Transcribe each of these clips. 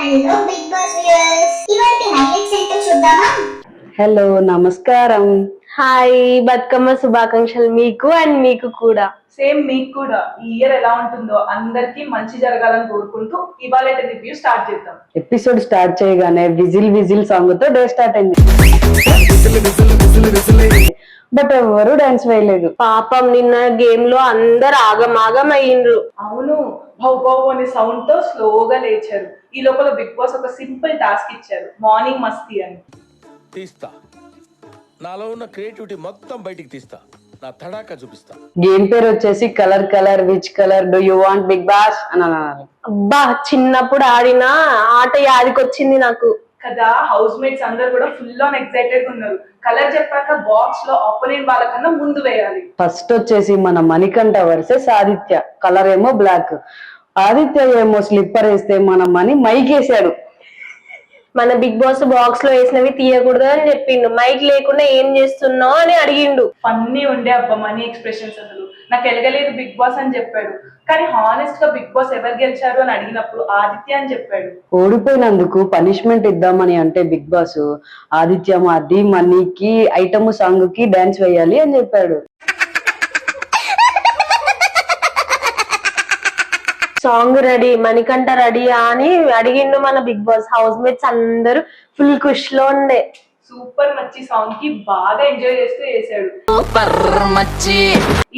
Hello big boss viewers, ఇవాల్టి highlights ఏంటో చూద్దామా? హలో నమస్కారం. హాయ్, బతుకమ్మ శుభాకాంక్షలు మీకు అండ్ మీకు కూడా. సేమ్ మీకు కూడా. ఈ ఇయర్ ఎలా ఉంటుందో అందరికి మంచి జరగాలని కోరుకుంటూ ఇవాళ రివ్యూ స్టార్ట్ చేద్దాం. ఎపిసోడ్ స్టార్ట్ చేయగానే విజిల్ విజిల్ సాంగ్ తో డే స్టార్ట్ అయింది. బట్ ఎవరు డాన్స్ వేయలేదు. పాపం నిన్న గేమ్ లో అందరు ఆగమాగం అయ్యిండ్రు. అవును, భౌ భౌ అనే సౌండ్ తో స్లోగా లేచారు. ఈ లోపల బిగ్ బాస్ ఒక సింపుల్ టాస్క్ ఇచ్చారు, మార్నింగ్ మస్తీ అని. తీస్తా, నాలో ఉన్న క్రియేటివిటీ మొత్తం బయటికి తీస్తా, నా తడాకా చూపిస్తా. గేమ్ పేరు వచ్చేసి colour colour which colour do you want Bigg Boss అని అన్నారు. అబ్బా, చిన్నప్పుడు ఆడిన ఆట యాదికొచ్చింది నాకు కదా. హౌస్ మేట్స్ అందరు కూడా ఫుల్ ఆన్ ఎక్సైటెడ్ గా ఉన్నారు. కలర్ చెప్పాక బాక్స్ లో ఆపోనెంట్ వాళ్ళకన్నా ముందు వేయాలి. ఫస్ట్ వచ్చేసి మన మణికంఠ వర్సెస్ ఆదిత్య. కలర్ ఏమో బ్లాక్, ఆదిత్య ఏమో స్లిప్పర్ వేస్తే మన మణి మైక్ వేసాడు. మన బిగ్ బాస్ బాక్స్ లో వేసినవి తీయకూడదు అని చెప్పిండు. మైక్ లేకుండా ఏం చేస్తున్నావు అని అడిగిండు. ఫన్నీ ఉండే అబ్బా మనీ ఎక్స్ప్రెషన్స్. అసలు నాకు ఎలగలేదు బిగ్ బాస్ అని చెప్పాడు. కానీ హానెస్ట్ గా బిగ్ బాస్ ఎవరు గెలిచారు అని అడిగినప్పుడు ఆదిత్య అని చెప్పాడు. ఓడిపోయినందుకు పనిష్మెంట్ ఇద్దామని అంటే బిగ్ బాస్ ఆదిత్య మాది మనీకి ఐటమ్ సాంగ్ కి డాన్స్ వేయాలి అని చెప్పాడు. సాంగ్ రెడీ, మణికంఠ రెడీ అని అడిగిండు మన బిగ్ బాస్. హౌస్ మేట్స్ అందరూ ఫుల్ ఖుష్ లో ఉండే. సూపర్ మచ్చి సాంగ్ కి బాగా ఎంజాయ్ చేస్తూ వేసాడు.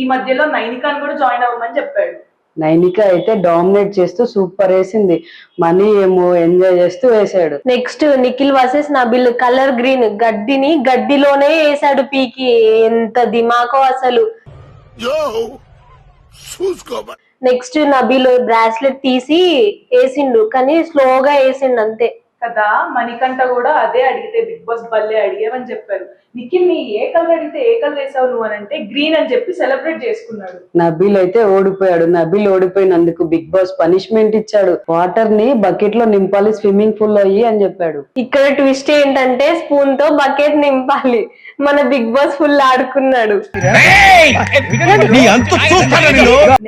ఈ మధ్యలో నైనికాన్ కూడా జాయిన్ అవ్వమని చెప్పాడు. నైనిక అయితే డామినేట్ చేస్తూ సూపర్ వేసింది. మనీ ఏమో ఎంజాయ్ చేస్తూ వేసాడు. Next Nikhil versus Nabeel. Colour green, గడ్డిని గడ్డిలోనే వేసాడు పీకి. ఎంత దిమాకో అసలు. నెక్స్ట్ నబిల్ బ్రాస్లెట్ తీసి వేసిండు, కానీ స్లోగా వేసిండు అంతే కదా. మణికంఠ కూడా అదే అడిగితే బిగ్ బాస్ బల్లే అడిగేవని చెప్పారు. నిఖిల్ నీ ఏ కలర్ అడిగితే ఏ కలర్ వేసావు నువ్వు అని అంటే గ్రీన్ అని చెప్పి సెలబ్రేట్ చేసుకున్నాడు. నబిల్ అయితే ఓడిపోయాడు. నబిల్ ఓడిపోయినందుకు బిగ్ బాస్ పనిష్మెంట్ ఇచ్చాడు. వాటర్ ని బకెట్ లో నింపాలి, స్విమ్మింగ్ పూల్ లో అయ్యి అని చెప్పాడు. ఇక్కడ ట్విస్ట్ ఏంటంటే స్పూన్ తో బకెట్ నింపాలి. మన బిగ్ బాస్ ఫుల్ ఆడుకున్నాడు.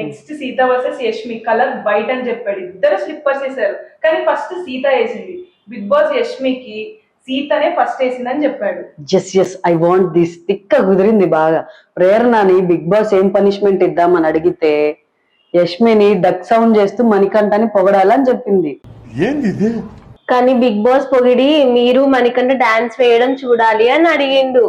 Next Sita versus Yashmi. Colour white అని చెప్పాడు. ఇద్దరు స్లిప్పర్స్ వేసారు, కానీ ఫస్ట్ సీత వేసింది. బిగ్ బాస్ యష్మికి సీతనే ఫస్ట్ వేసిందని చెప్పాడు. Yes I want this. తిక్క కుదిరింది బాగా. ప్రేరణని బిగ్ బాస్ ఏం పనిష్మెంట్ ఇద్దామని అడిగితే యష్మిని డక్ సౌండ్ చేస్తూ మణికంఠని పొగడాలని చెప్పింది. కానీ బిగ్ బాస్ పొగిడి మీరు మణికంఠ డాన్స్ వేయడం చూడాలి అని అడిగిండు.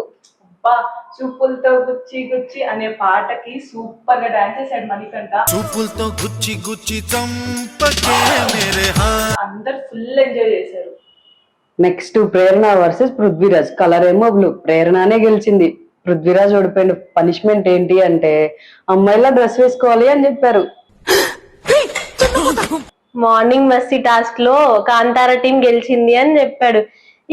అబ్బా, చూపులతో గుచ్చి గుచ్చి అనే పాటకి సూపర్ గా డాన్స్ చేశాడు మణికంఠ. చూపులతో గుచ్చి గుచ్చి చంపకే మేరే అందరు ఫుల్ ఎంజాయ్ చేశారు. నెక్స్ట్ ప్రేరణ వర్సెస్ పృథ్వీరాజ్. కలర్ ఏమో బ్లూ. ప్రేరణనే గెలిచింది. పృథ్వీరాజ్ ఓడిపోయిన. పనిష్మెంట్ ఏంటి అంటే అమ్మాయిలా డ్రెస్ వేసుకోవాలి అని చెప్పారు. మార్నింగ్ మస్తీ టాస్క్ లో కాంతారా టీం గెలిచింది అని చెప్పాడు.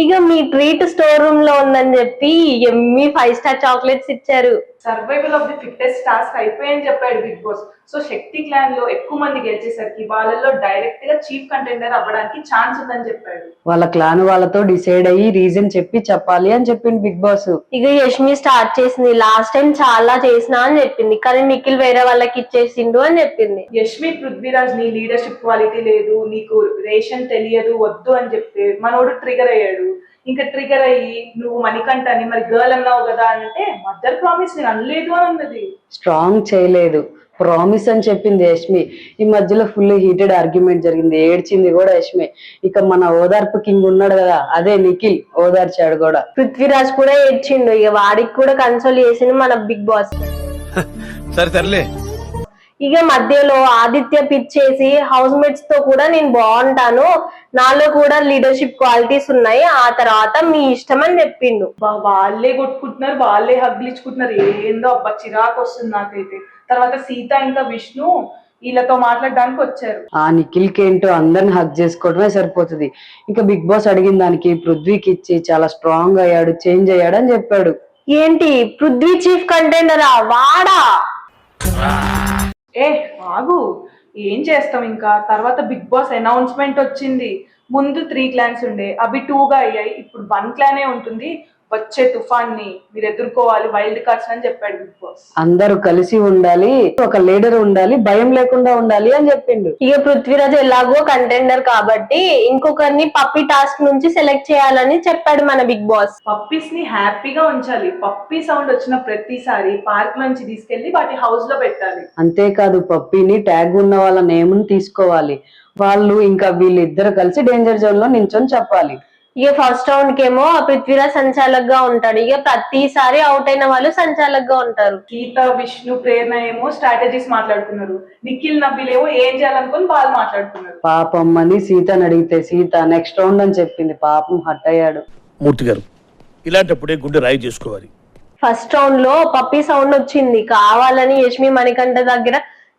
ఇక మీ ట్రీట్ స్టోర్ రూమ్ లో ఉందని చెప్పి ఎమ్మి 5 స్టార్ చాక్లెట్స్ ఇచ్చారు. Survival of the fittest task అయిపోయని చెప్పాడు Bigg Boss. So Shakti clan లో ఎక్కువ మంది గెలిచేసరికి వాళ్ళలో డైరెక్ట్ గా చీఫ్ కంటెండర్ అవ్వడానికి ఛాన్స్ ఉందని చెప్పాడు. వాళ్ళ క్లాన్ వాళ్ళతో డిసైడ్ అయ్యి రీజన్ చెప్పాలి అని చెప్పింది బిగ్ బాస్. ఇక యష్మి స్టార్ట్ చేసింది. లాస్ట్ టైం చాలా చేసినా అని చెప్పింది, కానీ నిఖిల్ వేరే వాళ్ళకి ఇచ్చేసిండు అని చెప్పింది. యష్మి పృథ్వీరాజ్ నీ లీడర్షిప్ క్వాలిటీ లేదు, నీకు రేషన్ తెలియదు, వద్దు అని చెప్తే మనోడు ట్రిగర్ అయ్యాడు. ఇంకా ట్రిగర్ అయ్యి నువ్వు మణికంఠని మరి గర్ల్ అన్నావు కదా అంటే మదర్ ప్రామిస్ నేను అనలేదు అని అన్నది. స్ట్రాంగ్ చేయలేదు, ప్రామిస్ అని చెప్పింది యష్మి. ఈ మధ్యలో ఫుల్ హీటెడ్ ఆర్గ్యుమెంట్ జరిగింది. ఏడ్చింది కూడా యష్మి. ఇక మన ఓదార్పు కింగ్ ఉన్నాడు కదా, అదే నిఖిల్ ఓదార్చాడు కూడా. పృథ్వీరాజ్ కూడా ఏడ్చిండు. ఇక వాడికి కూడా కన్సోల్ చేసిండు మన బిగ్ బాస్. సరే ఇక మధ్యలో ఆదిత్య పిచ్ చేసి హౌస్ మేట్స్ తో కూడా నేను బాగుంటాను, నాలో కూడా లీడర్షిప్ క్వాలిటీస్ ఉన్నాయి, ఆ తర్వాత మీ ఇష్టం అని చెప్పిండు. వాళ్ళే కొట్టుకుంటున్నారు, వాళ్ళే హగ్లు ఇచ్చుకుంటున్నారు. ఏందో అబ్బా చిరాకు వస్తుంది నాకైతే. తర్వాత సీత ఇంకా విష్ణు వీళ్ళతో మాట్లాడడానికి వచ్చారు. ఆ నిఖిల్ కి ఏంటో అందరిని హగ్ చేసుకోవడమే సరిపోతుంది. ఇంకా బిగ్ బాస్ అడిగిన దానికి పృథ్వీకి ఇచ్చి చాలా స్ట్రాంగ్ అయ్యాడు, చేంజ్ అయ్యాడు అని చెప్పాడు. ఏంటి పృథ్వీ చీఫ్ కంటెండరా? వాడా? ఆగు, ఏం చేస్తాం ఇంకా. తర్వాత బిగ్ బాస్ అనౌన్స్మెంట్ వచ్చింది. ముందు 3 క్లాన్స్ ఉండే, అవి 2గా అయ్యాయి. ఇప్పుడు 1 క్లానే ఉంటుంది. వచ్చే తుఫాన్ని మీరు ఎదుర్కోవాలి, వైల్డ్ కార్డ్స్ అని చెప్పాడు బిగ్ బాస్. అందరూ కలిసి ఉండాలి, ఒక లీడర్ ఉండాలి, భయం లేకుండా ఉండాలి అని చెప్పిండు. ఇక పృథ్వీరాజ్ ఎలాగో కంటెండర్ కాబట్టి ఇంకొకరిని పప్పి టాస్క్ నుంచి సెలెక్ట్ చేయాలని చెప్పాడు మన బిగ్ బాస్. పప్పీస్ ని హ్యాపీగా ఉంచాలి. పప్పీ సౌండ్ వచ్చిన ప్రతిసారి పార్క్ నుంచి తీసుకెళ్లి వాటి హౌస్ లో పెట్టాలి. అంతేకాదు పప్పీని ట్యాగ్ ఉన్న వాళ్ళ నేమ్ని తీసుకోవాలి. వాళ్ళు ఇంకా వీళ్ళిద్దరు కలిసి డేంజర్ జోన్ లో నించొని చెప్పాలి. ఇక ఫస్ట్ రౌండ్ కేమో పృథ్వీరాజ్ సంచాలకుగా ఉంటాడు. ఇక ప్రతిసారి అవుట్ అయిన వాళ్ళు సంచాలకుగా ఉంటారు. గీత, విష్ణు, ప్రేరణ ఏమో స్ట్రాటజీస్ మాట్లాడుకున్నారు. నిఖిల్, నబిల్ ఏమో ఏం చేయాలనుకుని వాళ్ళు మాట్లాడుకున్నారు. పాపం అని సీతని అడిగితే సీత నెక్స్ట్ రౌండ్ అని చెప్పింది. పాపం హట్ అయ్యాడు. మూర్తి గారు, ఇలాంటప్పుడే గుండె రాయి చేసుకోవాలి. ఫస్ట్ రౌండ్ లో పప్పి సౌండ్ వచ్చింది, కావాలని యష్మి మణికంఠ దగ్గర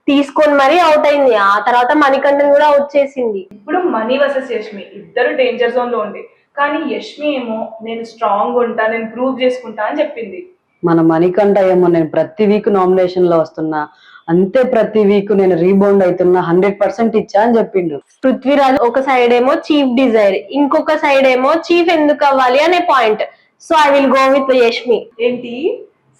తీసుకొని మరీ అవుట్ అయింది. ఆ తర్వాత మణికంఠ కూడా అవుట్ చేసింది. ఇప్పుడు మనీ వర్సెస్ యష్మి ఇద్దరు డేంజర్ జోన్ లో ఉండే, కానీ యష్మి ఏమో నేను స్ట్రాంగ్ ఉంటా, నేను ప్రూవ్ చేసుకుంటా అని చెప్పింది. మన మణికంఠ ఏమో నేను ప్రతి వీక్ నామినేషన్ లో వస్తున్నా, అంతే ప్రతి వీక్ నేను రీబౌండ్ అవుతున్నా, 100% ఇచ్చా అని చెప్పిండు. పృథ్వీరాజ్ ఒక సైడ్ ఏమో చీఫ్ డిజైర్, ఇంకొక సైడ్ ఏమో చీఫ్ ఎందుకు అవ్వాలి అనే point. So I will go with Yashmi. ఏంటి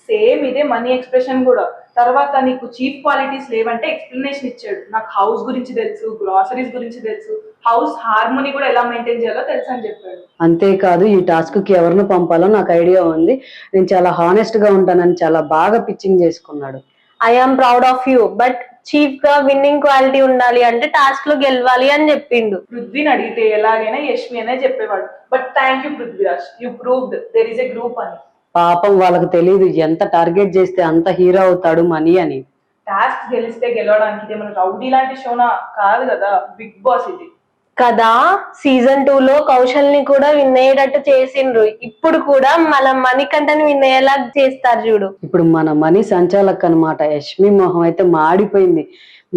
సేమ్ ఇదే మనీ ఎక్స్ప్రెషన్ కూడా. తర్వాత నీకు చీఫ్ క్వాలిటీస్ లేవంటే ఎక్స్ప్లెనేషన్ ఇచ్చాడు. నాకు హౌస్ గురించి తెలుసు, గ్రాసరీస్ గురించి తెలుసు, హౌస్ హార్మోనీ కూడా ఎలా మెయింటైన్ చేయాలో తెలుసు అని చెప్పాడు. అంతేకాదు ఈ టాస్క్ కి ఎవరిని పంపాలో నాకు ఐడియా ఉంది, నేను చాలా హానెస్ట్ గా ఉంటానని చాలా బాగా పిచ్చింగ్ చేసుకున్నాడు. I am proud of you, but chief గా విన్నింగ్ క్వాలిటీ ఉండాలి అంటే టాస్క్ లో గెలవాలి అని చెప్పిండు. పృథ్వీని అడిగితే ఎలాగైనా యష్మి అనే చెప్పేవాడు. But thank you Prithviraj, you proved there is a group అని. పాపం వాళ్ళకి తెలియదు ఎంత టార్గెట్ చేస్తే అంత హీరో అవుతాడు మనీ అని. టాస్క్ గెలిస్తే గెలవడానికి ఇది మన రౌడీ లాంటి షోనా కాదు కదా, బిగ్ బాస్ ఇది కదా. సీజన్ 2 లో కౌశల్ ని కూడా విన్ అయ్యేటట్టు చేసిండ్రు, ఇప్పుడు కూడా మన మణికంఠని విన్ అయ్యేలా చేస్తారు చూడు. ఇప్పుడు మన మనీ సంచాలక్ అన్నమాట. యష్మి మొహం అయితే మాడిపోయింది.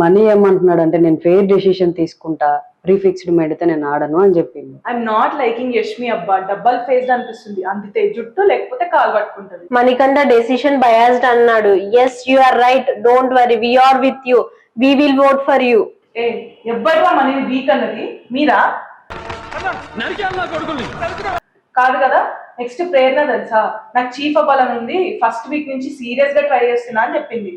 మనీ ఏమంటున్నాడు అంటే నేను ఫెయిర్ డెసిషన్ తీసుకుంటా, ప్రీఫిక్స్డ్ మైండ్ అయితే నేను ఆడను అని చెప్పింది. ఐఎమ్ నాట్ లైకింగ్ యష్మి అబ్బా, డబల్ ఫేస్డ్ అనిపిస్తుంది. అందితే జుట్టు లేకపోతే కాలు పట్టుకుంటది. మణికంఠ డెసిషన్ బయాస్డ్ అన్నాడు. Yes you are right, don't worry, we are with you, we will vote for you. ఏ ఎవ్వరు మనని వీక్ అన్నది మీరా కాదు కదా. నెక్స్ట్ ప్రేరణ తెలుసా, నాకు చీఫ్ అవ్వాలని ఉంది, ఫస్ట్ వీక్ నుంచి సీరియస్ గా ట్రై చేస్తున్నా అని చెప్పింది.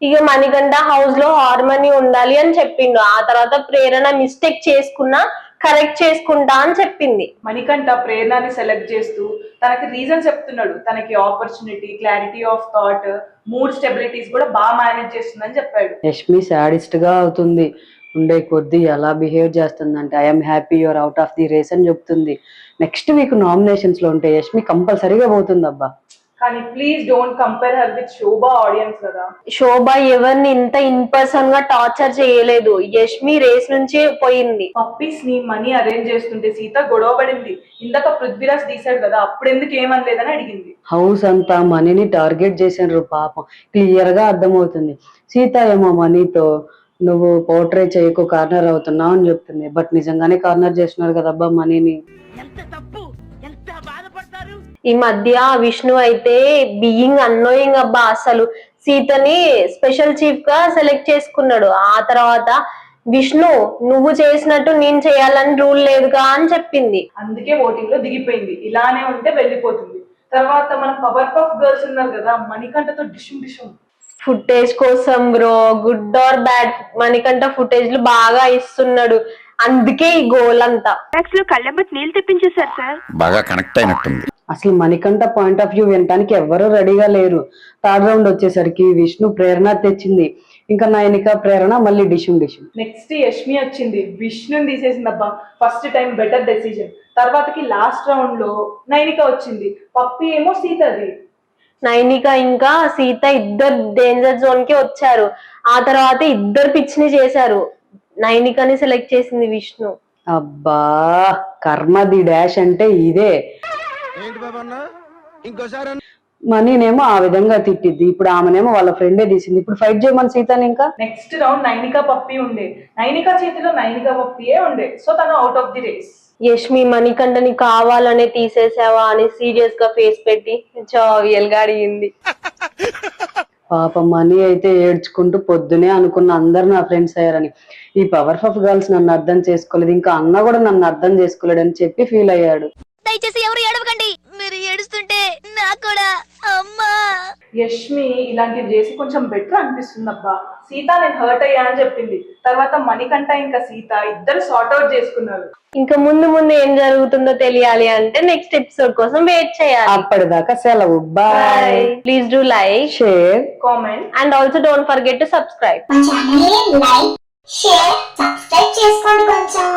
ఇక మణికంఠ హౌస్ లో హార్మోనీ ఉండాలి అని చెప్పిండు. ఆ తర్వాత ప్రేరణ మిస్టేక్ చేసుకున్నా కరెక్ట్ చేసుకుంటా అని చెప్పింది. మణికంఠ ప్రేరణని సెలెక్ట్ చేస్తూ తనకి రీజన్ చెప్తున్నాడు. తనకి opportunity, clarity of thought, mood stabilities కూడా బాగా మేనేజ్ చేస్తుందని చెప్పాడు. యష్మి సాడిస్ట్ గా అవుతుంది ఉండే కొద్దీ ఎలా బిహేవ్ చేస్తుందంటే I'm happy you're out of the race అని చెప్తుంది. నెక్స్ట్ వీక్ నామినేషన్స్ లో ఉంటే యష్మి కంపల్సరీగా పోతుంది అబ్బా. కానీ please don't compare her with Shobha audience కదా. శోభ ఎవరిని ఇంత ఇన్ పర్సన్ గా టార్చర్ చేయలేదు, యష్మి రేస్ నుంచి పోయింది. పప్పీస్ ని మనీ అరేంజ్ చేస్తుంటే సీత గొడవ పడింది. ఇందాక పృథ్వీరాజ్ తీసాడు కదా, అప్పుడు ఎందుకు ఏమనలేదని అడిగింది. హౌస్ అంతా మనీని టార్గెట్ చేసినారు. పాపం క్లియర్ గా అర్థమవుతుంది. సీత ఏమో మనీతో నువ్వు పోర్ట్రే చేయకు, కార్నర్ అవుతున్నావు అని చెప్తుంది. బట్ నిజంగానే కార్నర్ చేస్తున్నారు కదబ్బా మనీని. ఈ మధ్య విష్ణు అయితే బీయింగ్ అన్నోయింగ్ అబ్బా, అసలు సీతని స్పెషల్ చీఫ్ గా సెలెక్ట్ చేసుకున్నాడు. ఆ తర్వాత విష్ణు నువ్వు చేసినట్టు నేను చేయాలని రూల్ లేదుగా అని చెప్పింది. అందుకే ఓటింగ్ లో దిగిపోయింది. ఇలానే ఉంటే వెళ్ళిపోతుంది. తర్వాత మన పవర్ పఫ్ గర్ల్స్ ఉన్నారు కదా, మణికంఠతో డిషుమ్ డిషుమ్ ఫుటేజ్ కోసం bro, good or bad, Manikanta ఫుటేజ్లు బాగా ఇస్తున్నాడు. అందుకే ఈ గోల్ అంతా. నీళ్ళు తెప్పించేశారు సార్, బాగా కనెక్ట్ అయినట్టుంది. అసలు మణికంఠ పాయింట్ ఆఫ్ వ్యూ వినడానికి ఎవ్వరూ రెడీగా లేరు. థర్డ్ రౌండ్ వచ్చేసరికి విష్ణు ప్రేరణ తెచ్చింది, ఇంకా నయనిక ప్రేరణ మళ్ళీ డిషుమ్ డిషుమ్. నెక్స్ట్ యష్మి వచ్చింది, విష్ణుని తీసేసింది అబ్బా. First time better decision. తర్వాతకి లాస్ట్ రౌండ్ లో నయనిక వచ్చింది, పప్పి ఏమో సీతది. నైనిక ఇంకా సీత ఇద్దరు డేంజర్ జోన్ కి వచ్చారు. ఆ తర్వాత ఇద్దరు పిచ్చిని చేశారు. నైనికని సెలెక్ట్ చేసింది విష్ణు. అబ్బా కర్మ ది డాష్ అంటే ఇదే. మనీనేమో ఆ విధంగా తిట్టిద్ది, ఇప్పుడు ఆమెనేమో వాళ్ళ ఫ్రెండే తీసింది. ఇప్పుడు ఫైట్ చేయమని సీతని. ఇంకా నెక్స్ట్ రౌండ్ నైనిక పప్పి ఉండే, నైనిక చేతిలో నైనిక పప్పియే ఉండే. సో తను out of the race. Yashmi మణికంఠని కావాలనే తీసేసావా అని సీరియస్ గా ఫేస్ పెట్టి జావియల్ గా అడిగింది. పాప మనీ అయితే ఏడ్చుకుంటూ పొద్దునే అనుకున్న అందరు నా ఫ్రెండ్స్ అయ్యారని. ఈ పవర్ ఆఫ్ గర్ల్స్ నన్ను అర్థం చేసుకోలేదు, ఇంకా అన్న కూడా నన్ను అర్థం చేసుకోలేడు అని చెప్పి ఫీల్ అయ్యాడు. దయచేసి ఎవరు ఏడవకండి, మీరు ఏడుస్తుంటే నాకు కూడా అమ్మా. యష్మి ఇలాంటివి చేసి కొంచెం బెటర్ అనిపిస్తుంది అబ్బా. సీత నేను హర్ట్ అయ్యా అని చెప్పింది, తర్వాత మణికంఠ ఇంకా సీత ఇద్దరు సార్ట్ అవుట్ చేసుకున్నారు. ఇంకా ముందు ముందు ఏం జరుగుతుందో తెలియాలి అంటే నెక్స్ట్ ఎపిసోడ్ కోసం వెయిట్ చేయాలి. అప్పటిదాకా సెలవు. Bye. Please do like, share, comment and also don't forget to subscribe. మా ఛానల్ ని లైక్, షేర్, సబ్స్క్రైబ్ చేసుకోండి కొంచెం.